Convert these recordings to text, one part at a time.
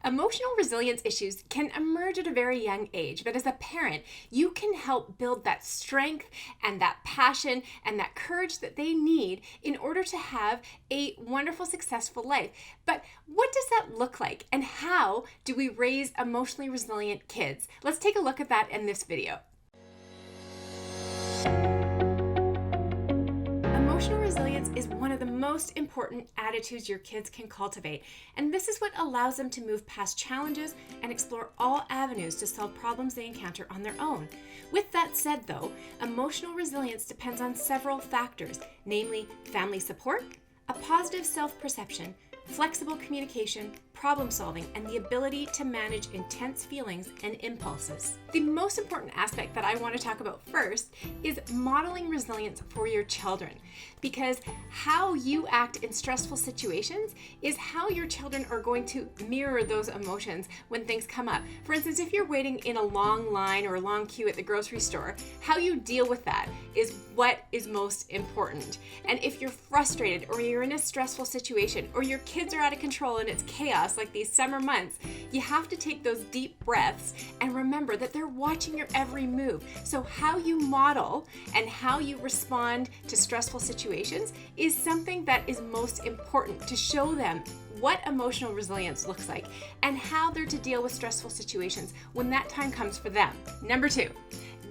Emotional resilience issues can emerge at a very young age, but as a parent, you can help build that strength and that passion and that courage that they need in order to have a wonderful, successful life. But what does that look like, and how do we raise emotionally resilient kids? Let's take a look at that in this video. Emotional resilience is one of the most important attitudes your kids can cultivate, and this is what allows them to move past challenges and explore all avenues to solve problems they encounter on their own. With that said, though, emotional resilience depends on several factors, namely family support, a positive self-perception, flexible communication, problem solving, and the ability to manage intense feelings and impulses. The most important aspect that I want to talk about first is modeling resilience for your children, because how you act in stressful situations is how your children are going to mirror those emotions when things come up. For instance, if you're waiting in a long line or a long queue at the grocery store, how you deal with that is what is most important. And if you're frustrated or you're in a stressful situation or your kids are out of control and it's chaos like these summer months, you have to take those deep breaths and remember that they're watching your every move. So how you model and how you respond to stressful situations is something that is most important to show them what emotional resilience looks like and how they're to deal with stressful situations when that time comes for them. Number 2.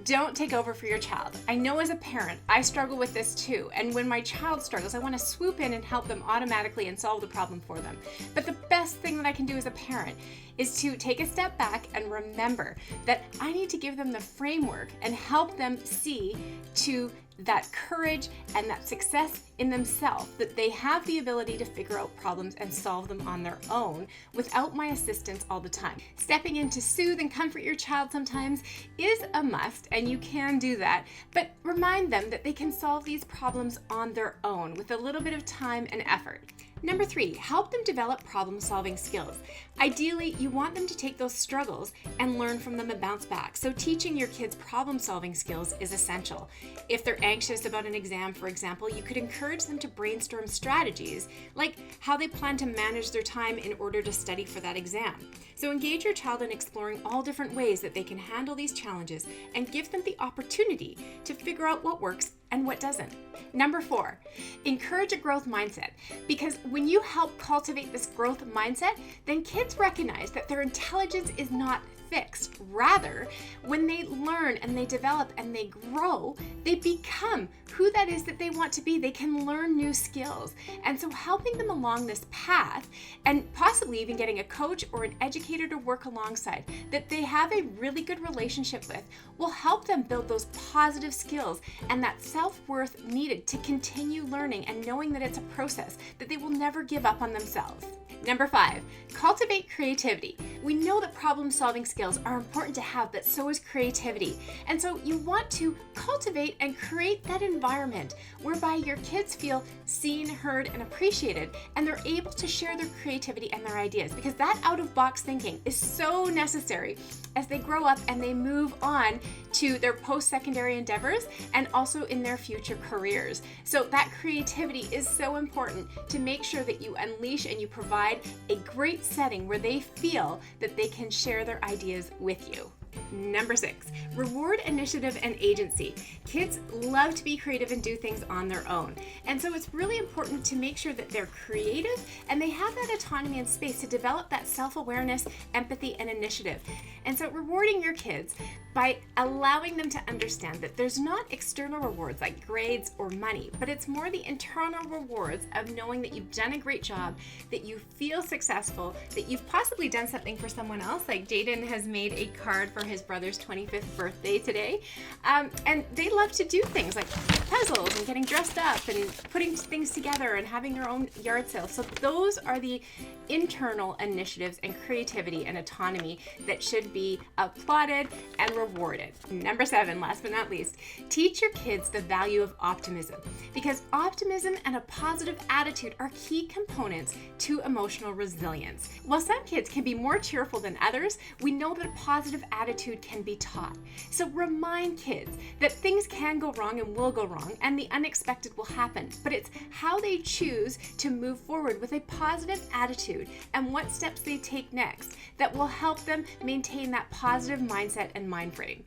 Don't take over for your child. I know as a parent, I struggle with this too. And when my child struggles, I want to swoop in and help them automatically and solve the problem for them. But the best thing that I can do as a parent is to take a step back and remember that I need to give them the framework and help them see to that courage and that success in themselves, that they have the ability to figure out problems and solve them on their own without my assistance all the time. Stepping in to soothe and comfort your child sometimes is a must, and you can do that, but remind them that they can solve these problems on their own with a little bit of time and effort. Number 3, help them develop problem-solving skills. Ideally, you want them to take those struggles and learn from them and bounce back. So teaching your kids problem-solving skills is essential. If they're anxious about an exam, for example, you could encourage them to brainstorm strategies, like how they plan to manage their time in order to study for that exam. So engage your child in exploring all different ways that they can handle these challenges and give them the opportunity to figure out what works and what doesn't. Number 4, encourage a growth mindset, because when you help cultivate this growth mindset, then kids recognize that their intelligence is not fixed. Rather, when they learn and they develop and they grow, they become who that is that they want to be. They can learn new skills. And so helping them along this path, and possibly even getting a coach or an educator to work alongside that they have a really good relationship with, will help them build those positive skills and that self-worth needed to continue learning and knowing that it's a process, that they will never give up on themselves. Number 5, cultivate creativity. We know that problem-solving skills are important to have, but so is creativity. And so you want to cultivate and create that environment whereby your kids feel seen, heard, and appreciated, and they're able to share their creativity and their ideas, because that out-of-box thinking is so necessary as they grow up and they move on to their post-secondary endeavors and also in their future careers. So that creativity is so important to make sure that you unleash and you provide a great setting where they feel that they can share their ideas with you. Number 6, reward initiative and agency. Kids love to be creative and do things on their own. And so it's really important to make sure that they're creative and they have that autonomy and space to develop that self-awareness, empathy, and initiative. And so rewarding your kids by allowing them to understand that there's not external rewards like grades or money, but it's more the internal rewards of knowing that you've done a great job, that you feel successful, that you've possibly done something for someone else, like Jaden has made a card for his brother's 25th birthday today. And they love to do things like puzzles and getting dressed up and putting things together and having their own yard sale. So those are the internal initiatives and creativity and autonomy that should be applauded and rewarded. Number 7, last but not least, teach your kids the value of optimism, because optimism and a positive attitude are key components to emotional resilience. While some kids can be more cheerful than others, we know that a positive attitude attitude can be taught. So remind kids that things can go wrong and will go wrong, and the unexpected will happen, but it's how they choose to move forward with a positive attitude and what steps they take next that will help them maintain that positive mindset and mind frame.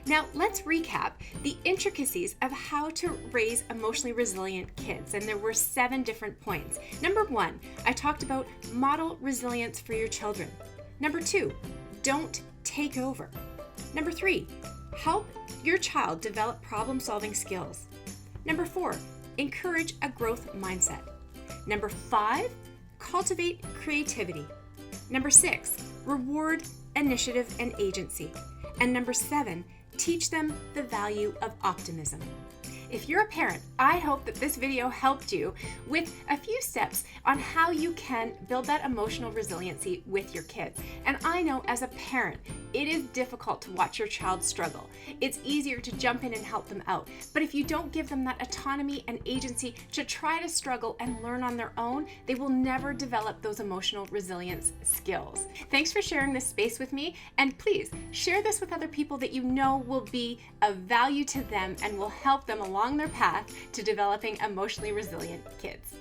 Now, let's recap the intricacies of how to raise emotionally resilient kids, and there were 7 different points. Number 1, I talked about model resilience for your children. Number 2, don't take over. Number 3, help your child develop problem-solving skills. Number 4, encourage a growth mindset. Number 5, cultivate creativity. Number 6, reward initiative and agency. And number 7, teach them the value of optimism. If you're a parent, I hope that this video helped you with a few steps on how you can build that emotional resiliency with your kids. And I know as a parent, it is difficult to watch your child struggle. It's easier to jump in and help them out. But if you don't give them that autonomy and agency to try to struggle and learn on their own, they will never develop those emotional resilience skills. Thanks for sharing this space with me, and please share this with other people that you know will be of value to them and will help them along their path to developing emotionally resilient kids.